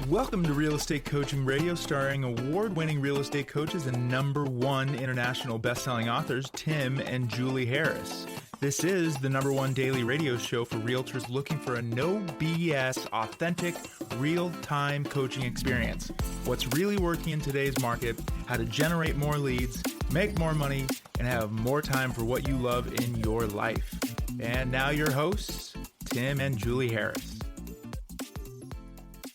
Welcome to Real Estate Coaching Radio, starring award-winning real estate coaches and #1 international best-selling authors, Tim and Julie Harris. This is the #1 daily radio show for realtors looking for a no BS, authentic, real-time coaching experience. What's really working in today's market, how to generate more leads, make more money, and have more time for what you love in your life. And now your hosts, Tim and Julie Harris.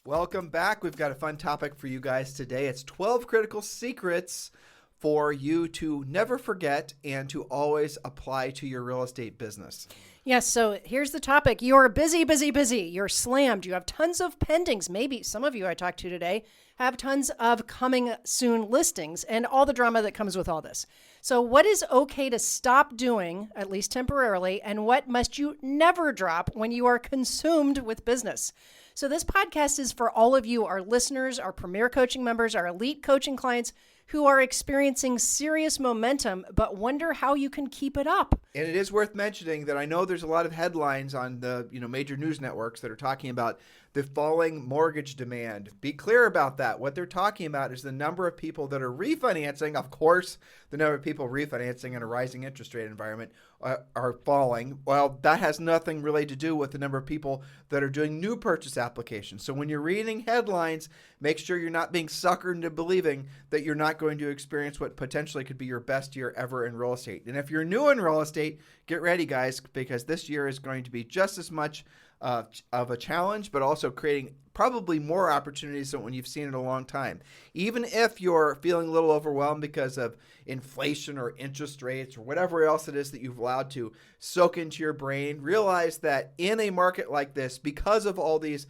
Welcome back. We've got a fun topic for you guys today. It's 12 critical secrets for you to never forget and to always apply to your real estate business. Yes, so here's the topic. You're busy. You're slammed. You have tons of pendings. Maybe some of you I talked to today have tons of coming soon listings and all the drama that comes with all this. So what is okay to stop doing, at least temporarily, and what must you never drop when you are consumed with business? So this podcast is for all of you, our listeners, our Premier Coaching members, our elite coaching clients who are experiencing serious momentum, but wonder how you can keep it up. And it is worth mentioning that I know there's a lot of headlines on the major news networks that are talking about the falling mortgage demand. Be clear about that. What they're talking about is the number of people that are refinancing. Of course, the number of people refinancing in a rising interest rate environment are falling. Well, that has nothing really to do with the number of people that are doing new purchase applications. So when you're reading headlines, make sure you're not being suckered into believing that you're not going to experience what potentially could be your best year ever in real estate. And if you're new in real estate, get ready, guys, because this year is going to be just as much of a challenge, but also creating probably more opportunities than when you've seen in a long time. Even if you're feeling a little overwhelmed because of inflation or interest rates or whatever else it is that you've allowed to soak into your brain, realize that in a market like this, because of all these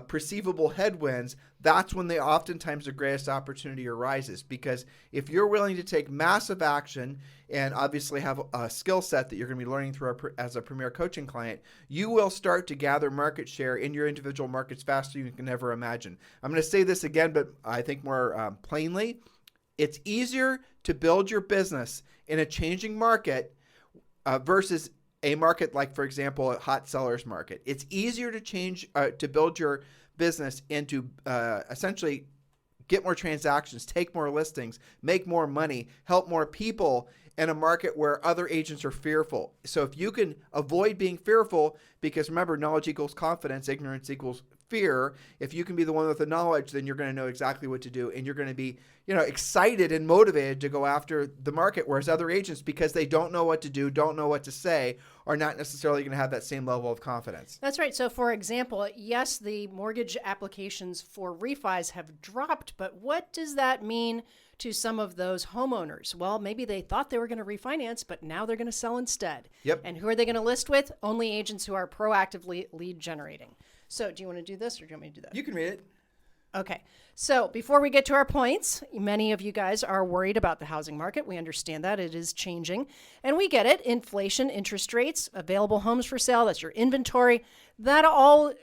perceivable headwinds, that's when oftentimes the greatest opportunity arises. Because if you're willing to take massive action and obviously have a skill set that you're going to be learning through as a Premier Coaching client, you will start to gather market share in your individual markets faster than you can ever imagine. I'm going to say this again, but I think more plainly. It's easier to build your business in a changing market versus a market like, for example, a hot sellers market. It's easier to build your business and to essentially get more transactions, take more listings, make more money, help more people in a market where other agents are fearful. So if you can avoid being fearful, because remember, knowledge equals confidence, ignorance equals fear. If you can be the one with the knowledge, then you're going to know exactly what to do, and you're going to be, excited and motivated to go after the market. Whereas other agents, because they don't know what to do, don't know what to say, are not necessarily going to have that same level of confidence. That's right. So, for example, yes, the mortgage applications for refis have dropped, but what does that mean to some of those homeowners? Well, maybe they thought they were going to refinance, but now they're going to sell instead. Yep. And who are they going to list with? Only agents who are proactively lead generating. So do you want to do this or do you want me to do that? You can read it. Okay. So before we get to our points, many of you guys are worried about the housing market. We understand that it is changing and we get it. Inflation, interest rates, available homes for sale, that's your inventory. That all,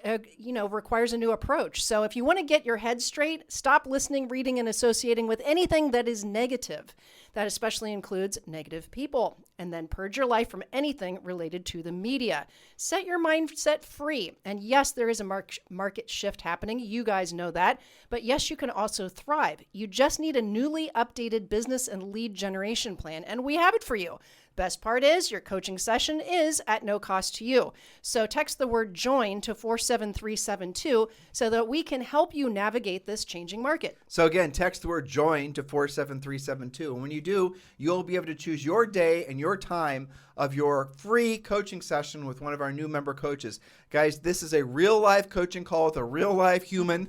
requires a new approach. So if you want to get your head straight, stop listening, reading, and associating with anything that is negative. That especially includes negative people. And then purge your life from anything related to the media. Set your mindset free. And yes, there is a market shift happening. You guys know that. But yes, you can also thrive. You just need a newly updated business and lead generation plan. And we have it for you. Best part is your coaching session is at no cost to you. So text the word JOIN to 47372 so that we can help you navigate this changing market. So again, text the word JOIN to 47372. And when you do, you'll be able to choose your day and your time of your free coaching session with one of our new member coaches. Guys, this is a real life coaching call with a real life human.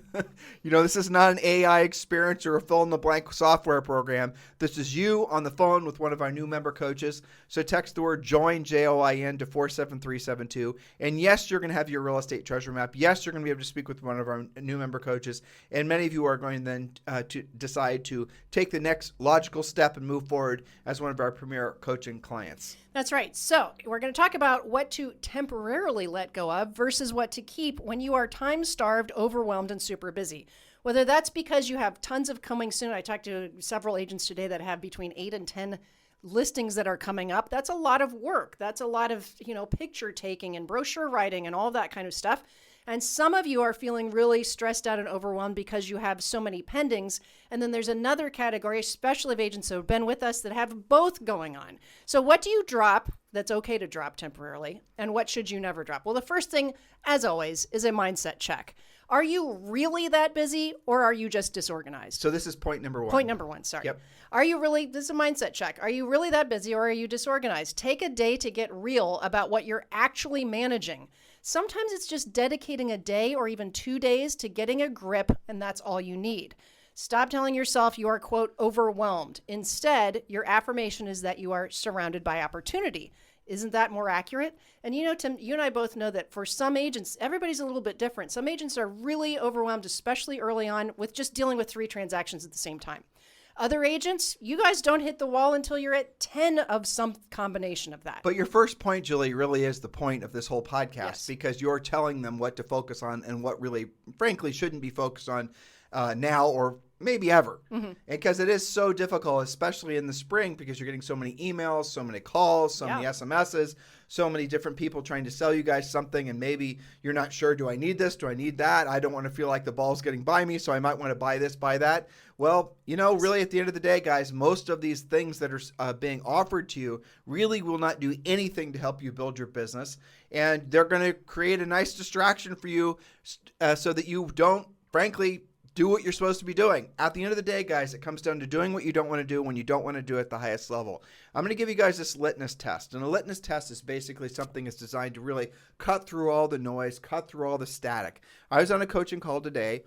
This is not an AI experience or a fill in the blank software program. This is you on the phone with one of our new member coaches. So text the word JOIN, JOIN, to 47372. And yes, you're going to have your real estate treasure map. Yes, you're going to be able to speak with one of our new member coaches. And many of you are going then to decide to take the next logical step and move forward as one of our Premier Coaching clients. That's right. So we're going to talk about what to temporarily let go of versus what to keep when you are time-starved, overwhelmed, and super busy. Whether that's because you have tons of coming soon. I talked to several agents today that have between 8 and 10 listings that are coming up. That's a lot of work. That's a lot of, picture taking and brochure writing and all that kind of stuff. And some of you are feeling really stressed out and overwhelmed because you have so many pendings. And then there's another category, especially of agents who have been with us that have both going on. So what do you drop that's okay to drop temporarily? And what should you never drop? Well, the first thing, as always, is a mindset check. Are you really that busy, or are you just disorganized? So this is point number one. Point number one, sorry. Yep. Are you really, this is a mindset check. Are you really that busy, or are you disorganized? Take a day to get real about what you're actually managing. Sometimes it's just dedicating a day or even 2 days to getting a grip, and that's all you need. Stop telling yourself you are, quote, overwhelmed. Instead, your affirmation is that you are surrounded by opportunity. Isn't that more accurate? And you know, Tim, you and I both know that for some agents, everybody's a little bit different. Some agents are really overwhelmed, especially early on, with just dealing with 3 transactions at the same time. Other agents, you guys don't hit the wall until you're at 10 of some combination of that. But your first point, Julie, really is the point of this whole podcast, Yes. because you're telling them what to focus on and what really, frankly, shouldn't be focused on now or maybe ever. Because it is so difficult, especially in the spring, because you're getting so many emails, so many calls, so many SMSs, so many different people trying to sell you guys something, and maybe you're not sure, do I need this? Do I need that? I don't want to feel like the ball's getting by me, so I might want to buy this, buy that. Well, you know, really at the end of the day, guys, most of these things that are being offered to you really will not do anything to help you build your business, and they're going to create a nice distraction for you so that you don't, frankly, do what you're supposed to be doing. At the end of the day, guys, it comes down to doing what you don't want to do when you don't want to do it at the highest level. I'm going to give you guys this litmus test. And a litmus test is basically something that's designed to really cut through all the noise, cut through all the static. I was on a coaching call today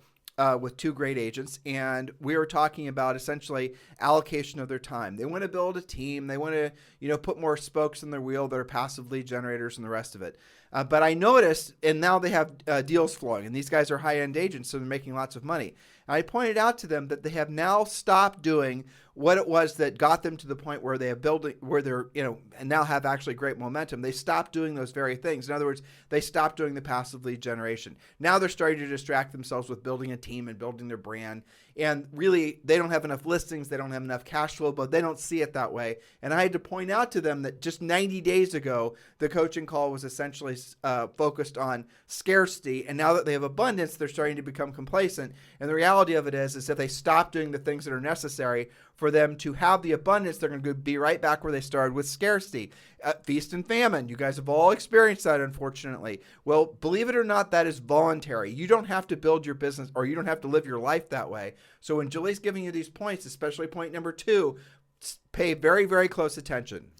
with 2 great agents, and we were talking about essentially allocation of their time. They want to build a team. They want to, you know, put more spokes in their wheel that are passive lead generators and the rest of it. But I noticed, and now they have deals flowing, and these guys are high-end agents, so they're making lots of money. And I pointed out to them that they have now stopped doing what it was that got them to the point where they have building, where they're, you know, and now have actually great momentum. They stopped doing those very things. In other words, they stopped doing the passive lead generation. Now they're starting to distract themselves with building a team and building their brand. And really, they don't have enough listings. They don't have enough cash flow, but they don't see it that way. And I had to point out to them that just 90 days ago, the coaching call was essentially focused on scarcity. And now that they have abundance, they're starting to become complacent. And the reality of it is if they stop doing the things that are necessary for them to have the abundance, they're going to be right back where they started with scarcity. Feast and famine. You guys have all experienced that, unfortunately. Well, believe it or not, that is voluntary. You don't have to build your business, or you don't have to live your life that way. So when Julie's giving you these points, especially point number 2, pay very, very close attention.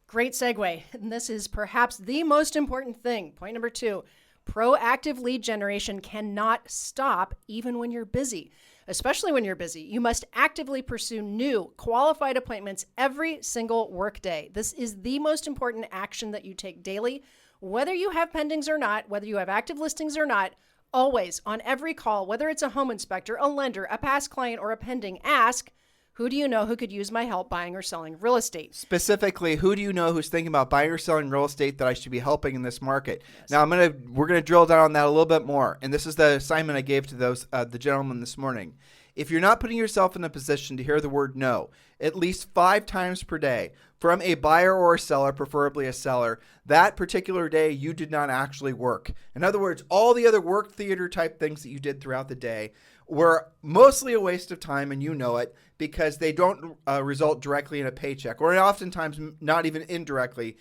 Great segue. And this is perhaps the most important thing. Point number 2, proactive lead generation cannot stop even when you're busy. Especially when you're busy, you must actively pursue new qualified appointments every single workday. This is the most important action that you take daily, whether you have pendings or not, whether you have active listings or not. Always on every call, whether it's a home inspector, a lender, a past client, or a pending, ask, who do you know who could use my help buying or selling real estate? Specifically, who do you know who's thinking about buying or selling real estate that I should be helping in this market? Yes. Now, we're gonna drill down on that a little bit more, and this is the assignment I gave to those the gentleman this morning. If you're not putting yourself in a position to hear the word no at least 5 times per day from a buyer or a seller, preferably a seller, that particular day you did not actually work. In other words, all the other work theater type things that you did throughout the day were mostly a waste of time, and you know it, because they don't result directly in a paycheck, or oftentimes not even indirectly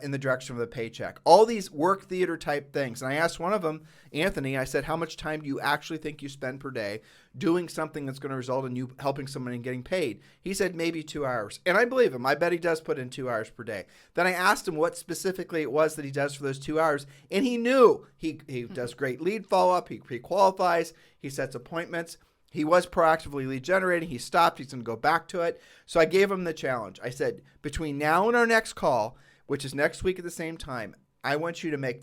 in the direction of the paycheck. All these work theater type things. And I asked one of them, Anthony, I said, how much time do you actually think you spend per day doing something that's going to result in you helping someone and getting paid? He said maybe 2 hours. And I believe him. I bet he does put in 2 hours per day. Then I asked him what specifically it was that he does for those 2 hours. And he knew. He does great lead follow-up. He pre-qualifies. He sets appointments. He was proactively lead generating. He stopped. He's going to go back to it. So I gave him the challenge. I said, between now and our next call, which is next week at the same time, I want you to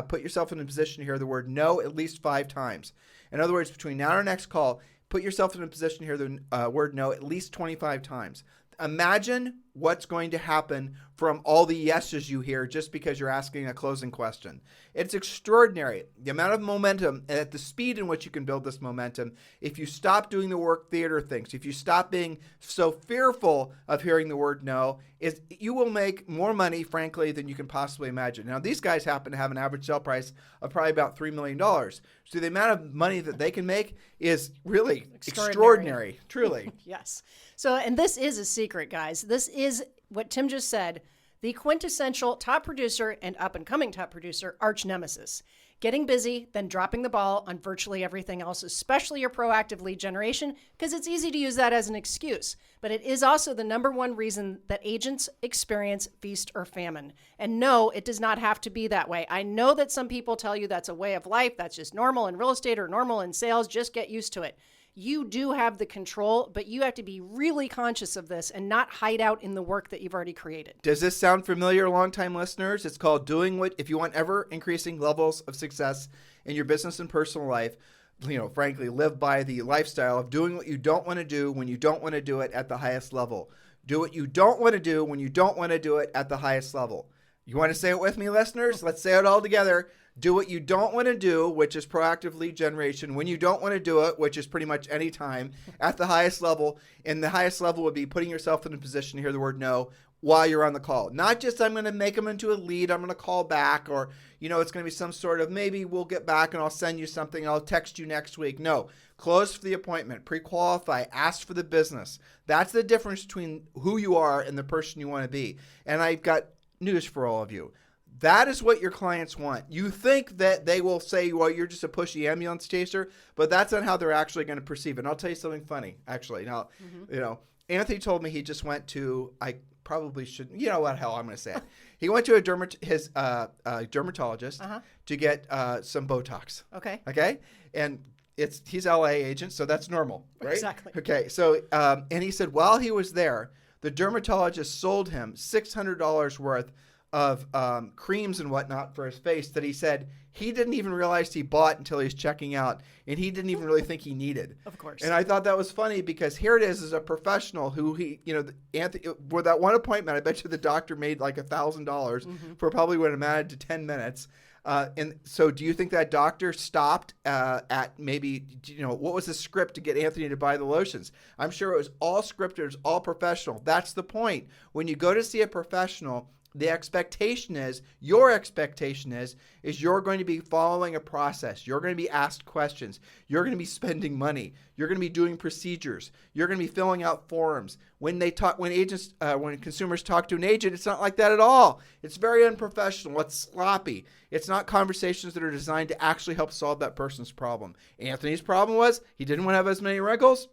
put yourself in a position to hear the word no at least 5 times. In other words, between now and our next call, put yourself in a position to hear the word no at least 25 times. Imagine what's going to happen from all the yeses you hear just because you're asking a closing question. It's extraordinary. The amount of momentum and at the speed in which you can build this momentum, if you stop doing the work theater things, if you stop being so fearful of hearing the word no, is you will make more money, frankly, than you can possibly imagine. Now, these guys happen to have an average sale price of probably about $3 million. So the amount of money that they can make is really extraordinary truly. Yes. So, and this is a secret, guys. This is what Tim just said, the quintessential top producer and up-and-coming top producer arch nemesis. Getting busy, then dropping the ball on virtually everything else, especially your proactive lead generation, because it's easy to use that as an excuse. But it is also the number one reason that agents experience feast or famine. And no, it does not have to be that way. I know that some people tell you that's a way of life, that's just normal in real estate or normal in sales, just get used to it. You do have the control, but you have to be really conscious of this and not hide out in the work that you've already created. Does this sound familiar, longtime listeners? It's called doing what, if you want ever increasing levels of success in your business and personal life, frankly, live by the lifestyle of doing what you don't want to do when you don't want to do it at the highest level. Do what you don't want to do when you don't want to do it at the highest level. You want to say it with me, listeners? Let's say it all together. Do what you don't want to do, which is proactive lead generation, when you don't want to do it, which is pretty much any time, at the highest level. And the highest level would be putting yourself in a position to hear the word no while you're on the call. Not just I'm going to make them into a lead, I'm going to call back, or, it's going to be some sort of maybe we'll get back and I'll send you something, I'll text you next week. No, close for the appointment, pre-qualify, ask for the business. That's the difference between who you are and the person you want to be. And I've got news for all of you. That is what your clients want. You think that they will say, well, you're just a pushy ambulance chaser, but that's not how they're actually going to perceive it. And I'll tell you something funny, actually. Now, Anthony told me he just went to, I probably shouldn't, you know what, hell, I'm going to say it. He went to his dermatologist to get some Botox. Okay? And he's LA agent, so that's normal, right? Exactly. Okay, so, and he said while he was there, the dermatologist sold him $600 worth of creams and whatnot for his face that he said he didn't even realize he bought until he's checking out, and he didn't even really think he needed. Of course. And I thought that was funny because here it is as a professional who Anthony, for that one appointment, I bet you the doctor made like $1,000 for probably what amounted to 10 minutes. And so do you think that doctor stopped at maybe, what was the script to get Anthony to buy the lotions? I'm sure it was all scripted, it was all professional. That's the point. When you go to see a professional, the expectation is, your expectation is you're going to be following a process. You're going to be asked questions. You're going to be spending money. You're going to be doing procedures. You're going to be filling out forms. When consumers talk to an agent, it's not like that at all. It's very unprofessional. It's sloppy. It's not conversations that are designed to actually help solve that person's problem. Anthony's problem was he didn't want to have as many wrinkles.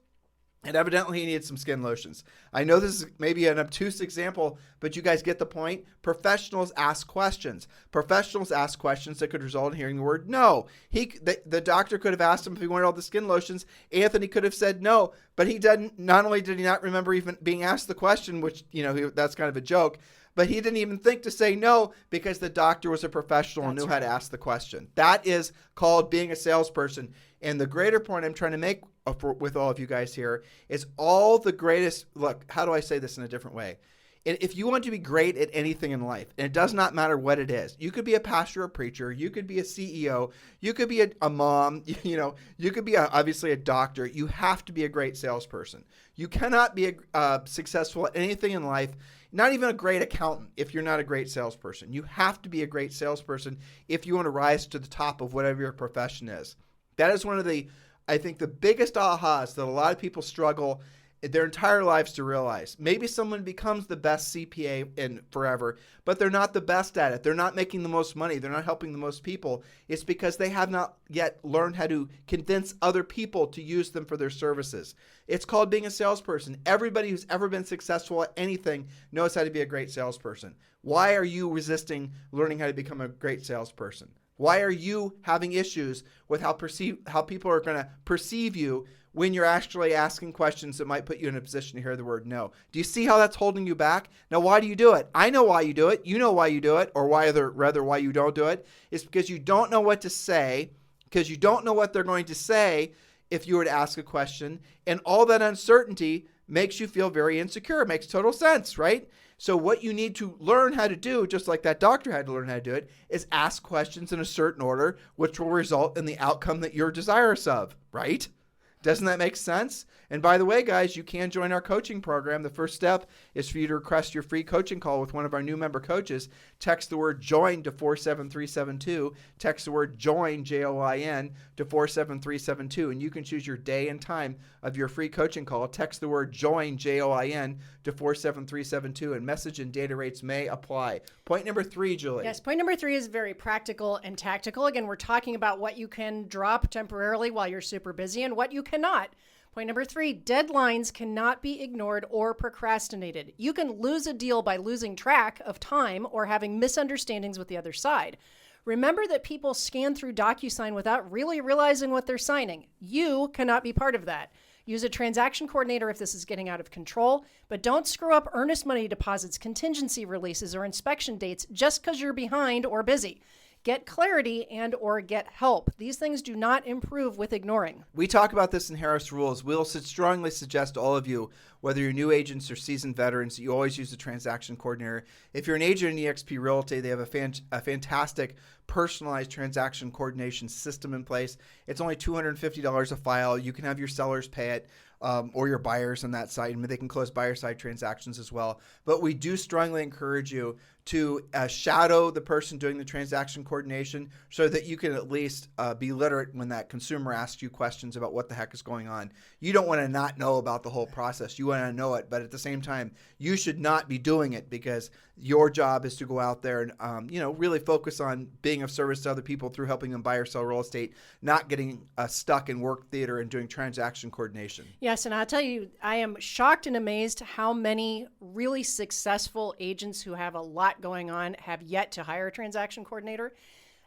And evidently he needed some skin lotions. I know this is maybe an obtuse example, but you guys get the point. Professionals ask questions. Professionals ask questions that could result in hearing the word no. The doctor could have asked him if he wanted all the skin lotions. Anthony could have said no, but he didn't. Not only did he not remember even being asked the question, which, that's kind of a joke, but he didn't even think to say no because the doctor was a professional and knew how to ask the question. That is called being a salesperson. And the greater point I'm trying to make with all of you guys here is all the greatest. Look, how do I say this in a different way? If you want to be great at anything in life, and it does not matter what it is, you could be a pastor or a preacher, you could be a CEO, you could be a mom, you could be obviously a doctor. You have to be a great salesperson. You cannot be successful at anything in life, not even a great accountant, if you're not a great salesperson. You have to be a great salesperson if you want to rise to the top of whatever your profession is. That is one of the biggest ahas that a lot of people struggle their entire lives to realize. Maybe someone becomes the best CPA in forever, but they're not the best at it. They're not making the most money. They're not helping the most people. It's because they have not yet learned how to convince other people to use them for their services. It's called being a salesperson. Everybody who's ever been successful at anything knows how to be a great salesperson. Why are you resisting learning how to become a great salesperson? Why are you having issues with how people are going to perceive you when you're actually asking questions that might put you in a position to hear the word no? Do you see how that's holding you back? Now, why do you do it? I know why you do it. You know why you do it, or why you don't do it. It's because you don't know what to say, because you don't know what they're going to say if you were to ask a question, and all that uncertainty makes you feel very insecure. It makes total sense, right? So what you need to learn how to do, just like that doctor had to learn how to do it, is ask questions in a certain order, which will result in the outcome that you're desirous of, right? Doesn't that make sense? And by the way, guys, you can join our coaching program. The first step is for you to request your free coaching call with one of our new member coaches. Text the word JOIN to 47372. Text the word JOIN, Join, to 47372. And you can choose your day and time of your free coaching call. Text the word JOIN, Join, to 47372. And message and data rates may apply. Point number 3, Julie. Yes, point number 3 is very practical and tactical. Again, we're talking about what you can drop temporarily while you're super busy and what you cannot. Point number 3, deadlines cannot be ignored or procrastinated. You can lose a deal by losing track of time or having misunderstandings with the other side. Remember that people scan through DocuSign without really realizing what they're signing. You cannot be part of that. Use a transaction coordinator if this is getting out of control, but don't screw up earnest money deposits, contingency releases, or inspection dates just because you're behind or busy. Get clarity and or get help. These things do not improve with ignoring. We talk about this in Harris Rules. We'll strongly suggest to all of you, whether you're new agents or seasoned veterans, that you always use a transaction coordinator. If you're an agent in eXp Realty, they have a fantastic personalized transaction coordination system in place. It's only $250 a file. You can have your sellers pay it. Or your buyers on that side. And they can close buyer side transactions as well. But we do strongly encourage you to shadow the person doing the transaction coordination so that you can at least be literate when that consumer asks you questions about what the heck is going on. You don't want to not know about the whole process. You want to know it. But at the same time, you should not be doing it because your job is to go out there and really focus on being of service to other people through helping them buy or sell real estate, not getting stuck in work theater and doing transaction coordination. Yes, and I'll tell you, I am shocked and amazed how many really successful agents who have a lot going on have yet to hire a transaction coordinator.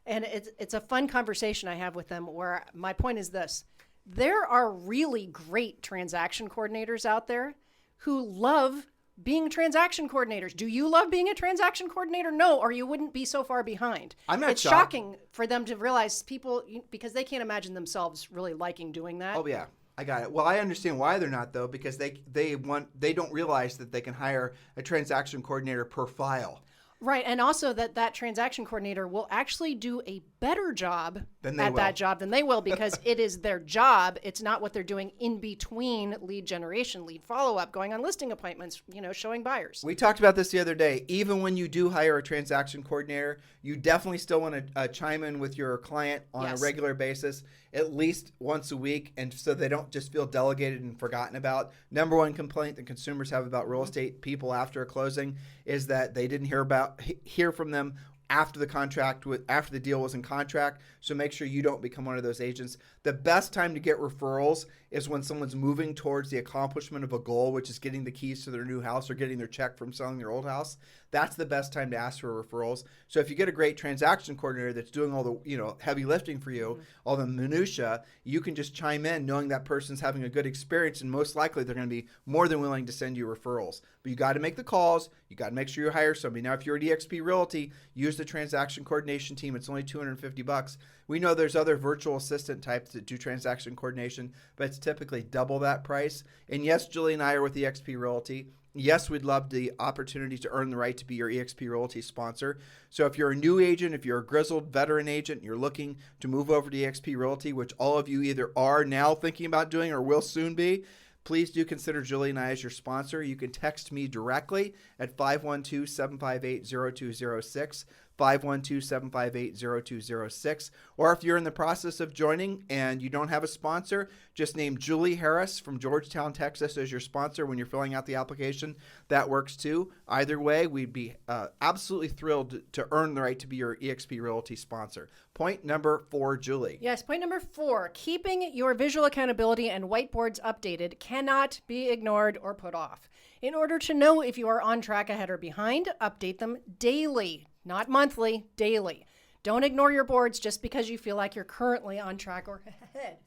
And it's a fun conversation I have with them where my point is this. There are really great transaction coordinators out there who love being transaction coordinators. Do you love being a transaction coordinator? No, or you wouldn't be so far behind. I'm not It's shocked. shocking for them to realize people, because they can't imagine themselves really liking doing that. Oh, yeah. I got it. Well, I understand why they're not, though, because they don't realize that they can hire a transaction coordinator per file. Right, and also that transaction coordinator will actually do a better job that job than they will because it is their job. It's not what they're doing in between lead generation, lead follow-up, going on listing appointments, showing buyers. We talked about this the other day. Even when you do hire a transaction coordinator, you definitely still want to chime in with your client on a regular basis, at least once a week, and so they don't just feel delegated and forgotten about. Number one complaint that consumers have about real estate people after a closing is that they didn't hear from them after the deal was in contract. So make sure you don't become one of those agents. The best time to get referrals is when someone's moving towards the accomplishment of a goal, which is getting the keys to their new house or getting their check from selling their old house. That's the best time to ask for referrals. So if you get a great transaction coordinator that's doing all the heavy lifting for you, all the minutia, you can just chime in knowing that person's having a good experience, and most likely they're going to be more than willing to send you referrals. But you got to make the calls. You got to make sure you hire somebody. Now, if you're at eXp Realty, use the transaction coordination team. It's only $250. We know there's other virtual assistant types that do transaction coordination, but it's typically double that price. And yes, Julie and I are with eXp Realty. Yes, we'd love the opportunity to earn the right to be your eXp Realty sponsor. So if you're a new agent, if you're a grizzled veteran agent, and you're looking to move over to eXp Realty, which all of you either are now thinking about doing or will soon be, please do consider Julie and I as your sponsor. You can text me directly at 512-758-0206. 512-758-0206. Or if you're in the process of joining and you don't have a sponsor, just name Julie Harris from Georgetown, Texas as your sponsor when you're filling out the application. That works too. Either way, we'd be absolutely thrilled to earn the right to be your eXp Realty sponsor. Point number 4, Julie. Yes, point number 4, keeping your visual accountability and whiteboards updated cannot be ignored or put off. In order to know if you are on track, ahead, or behind, update them daily. Not monthly, daily. Don't ignore your boards just because you feel like you're currently on track or ahead.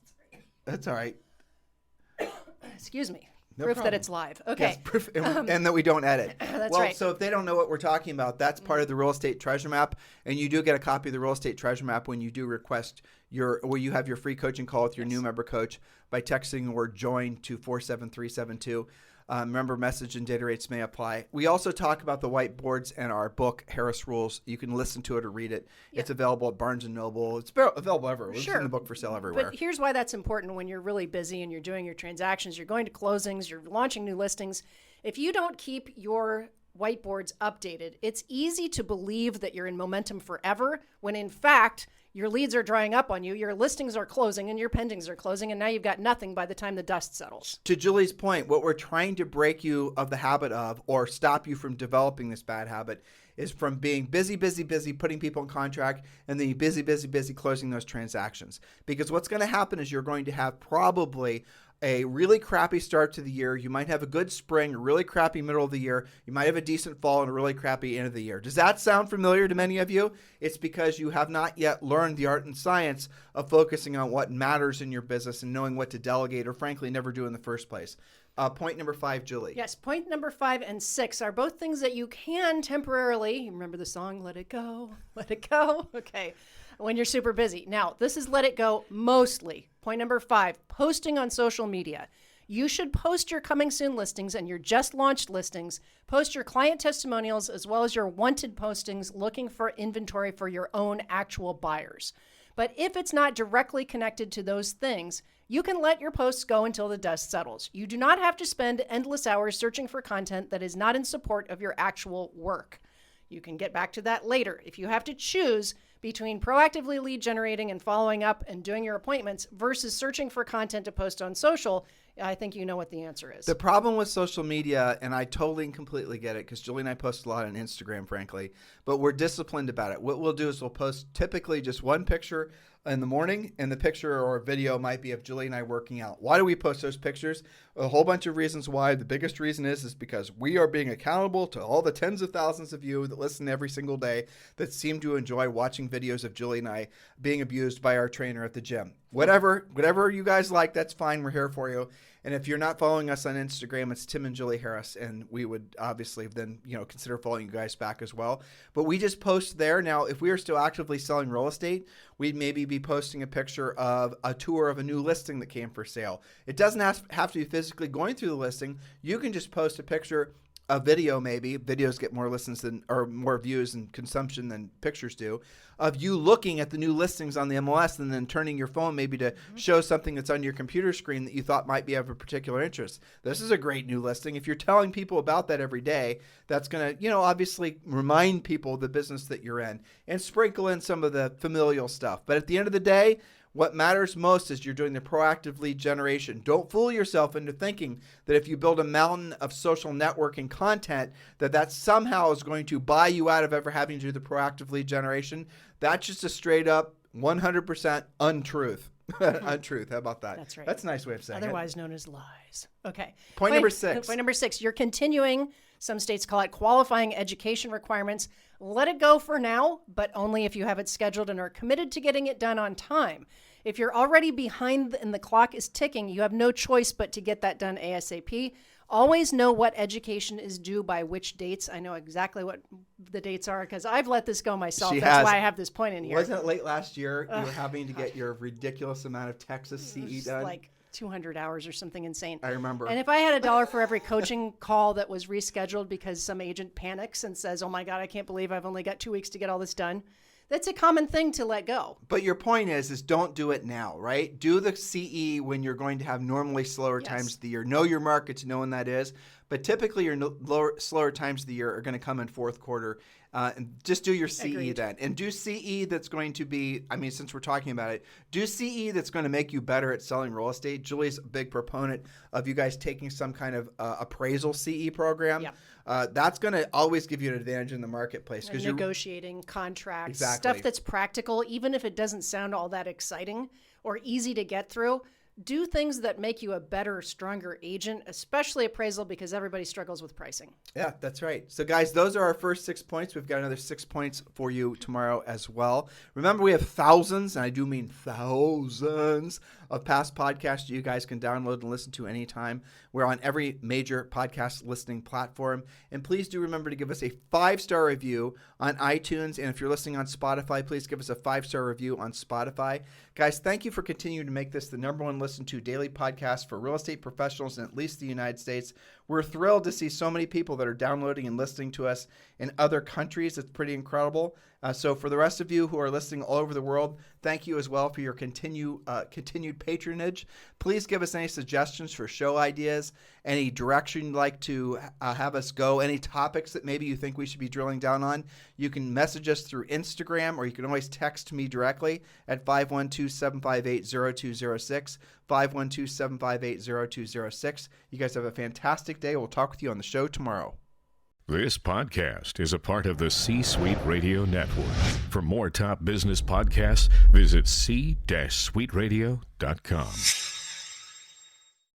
That's all right. Excuse me. No Proof problem. that it's live. Okay. Yes, proof, and that we don't edit. That's well, right. So if they don't know what we're talking about, that's part of the real estate treasure map, and you do get a copy of the real estate treasure map when you do request where you have your free coaching call with your new member coach by texting the word JOIN to 47372. Remember, message and data rates may apply. We also talk about the whiteboards and our book, Harris Rules. You can listen to it or read it. Yeah. It's available at Barnes & Noble. It's available everywhere. It's in the book for sale everywhere. But here's why that's important when you're really busy and you're doing your transactions, you're going to closings, you're launching new listings. If you don't keep your whiteboards updated, it's easy to believe that you're in momentum forever when in fact your leads are drying up on you, your listings are closing and your pendings are closing, and now you've got nothing by the time the dust settles. To Julie's point, what we're trying to break you of the habit of, or stop you from developing this bad habit, is from being busy, putting people in contract, and then busy, closing those transactions. Because what's going to happen is you're going to have probably a really crappy start to the year. You might have a good spring, a really crappy middle of the year. You might have a decent fall and a really crappy end of the year. Does that sound familiar to many of you? It's because you have not yet learned the art and science of focusing on what matters in your business and knowing what to delegate or frankly never do in the first place. Point number 5, Julie. Yes, point number 5 and 6 are both things that you can temporarily, you remember the song, Let It Go, Let It Go? Okay, when you're super busy. Now, this is let it go mostly. Point number 5, posting on social media. You should post your coming soon listings and your just launched listings. Post your client testimonials as well as your wanted postings looking for inventory for your own actual buyers. But if it's not directly connected to those things, you can let your posts go until the dust settles. You do not have to spend endless hours searching for content that is not in support of your actual work. You can get back to that later. If you have to choose between proactively lead generating and following up and doing your appointments versus searching for content to post on social, I think you know what the answer is. The problem with social media, and I totally and completely get it because Julie and I post a lot on Instagram, frankly, but we're disciplined about it. What we'll do is we'll post typically just one picture in the morning, and the picture or video might be of Julie and I working out. Why do we post those pictures? A whole bunch of reasons why. The biggest reason is because we are being accountable to all the tens of thousands of you that listen every single day that seem to enjoy watching videos of Julie and I being abused by our trainer at the gym. Whatever you guys like, that's fine. We're here for you. And if you're not following us on Instagram, it's Tim and Julie Harris, and we would obviously then consider following you guys back as well. But we just post there. Now, if we are still actively selling real estate, we'd maybe be posting a picture of a tour of a new listing that came for sale. It doesn't have to be physically going through the listing. You can just post a picture, a video maybe. Videos get more listens or more views and consumption than pictures do, of you looking at the new listings on the MLS and then turning your phone maybe to show something that's on your computer screen that you thought might be of a particular interest. This is a great new listing. If you're telling people about that every day, that's going to, obviously remind people of the business that you're in and sprinkle in some of the familial stuff. But at the end of the day, what matters most is you're doing the proactive lead generation. Don't fool yourself into thinking that if you build a mountain of social networking content, that somehow is going to buy you out of ever having to do the proactive lead generation. That's just a straight up 100% untruth. Untruth. How about that? That's right. That's a nice way of saying Otherwise known as lies. Okay. Point number 6. Point number 6. You're continuing, some states call it qualifying education requirements. Let it go for now, but only if you have it scheduled and are committed to getting it done on time. If you're already behind and the clock is ticking, you have no choice but to get that done ASAP. Always know what education is due by which dates. I know exactly what the dates are because I've let this go myself. That's why I have this point in here. Wasn't it late last year you were having to get your ridiculous amount of Texas CE done? Like 200 hours or something insane. I remember. And if I had $1 for every coaching call that was rescheduled because some agent panics and says, oh my God, I can't believe I've only got 2 weeks to get all this done. That's a common thing to let go. But your point is don't do it now, right? Do the CE when you're going to have normally slower times of the year. Know your markets, know when that is. But typically your slower times of the year are going to come in fourth quarter. And just do your CE then. And do CE that's going to be, since we're talking about it, do CE that's going to make you better at selling real estate. Julie's a big proponent of you guys taking some kind of appraisal CE program. Yep. That's going to always give you an advantage in the marketplace. Because negotiating contracts, Exactly. Stuff that's practical, even if it doesn't sound all that exciting or easy to get through. Do things that make you a better, stronger agent, especially appraisal, because everybody struggles with pricing. Yeah, that's right. So, guys, those are our first 6 points. We've got another 6 points for you tomorrow as well. Remember, we have thousands, and I do mean thousands, of past podcasts you guys can download and listen to anytime. We're on every major podcast listening platform. And please do remember to give us a 5-star review on iTunes. And if you're listening on Spotify, please give us a 5-star review on Spotify. Guys, thank you for continuing to make this the number one listened to daily podcast for real estate professionals in at least the United States. We're thrilled to see so many people that are downloading and listening to us in other countries. It's pretty incredible. So for the rest of you who are listening all over the world, thank you as well for your continued patronage. Please give us any suggestions for show ideas, any direction you'd like to have us go, any topics that maybe you think we should be drilling down on. You can message us through Instagram, or you can always text me directly at 512-758-0206, 512-758-0206. You guys have a fantastic day. We'll talk with you on the show tomorrow. This podcast is a part of the C-Suite Radio Network. For more top business podcasts, visit c-suiteradio.com.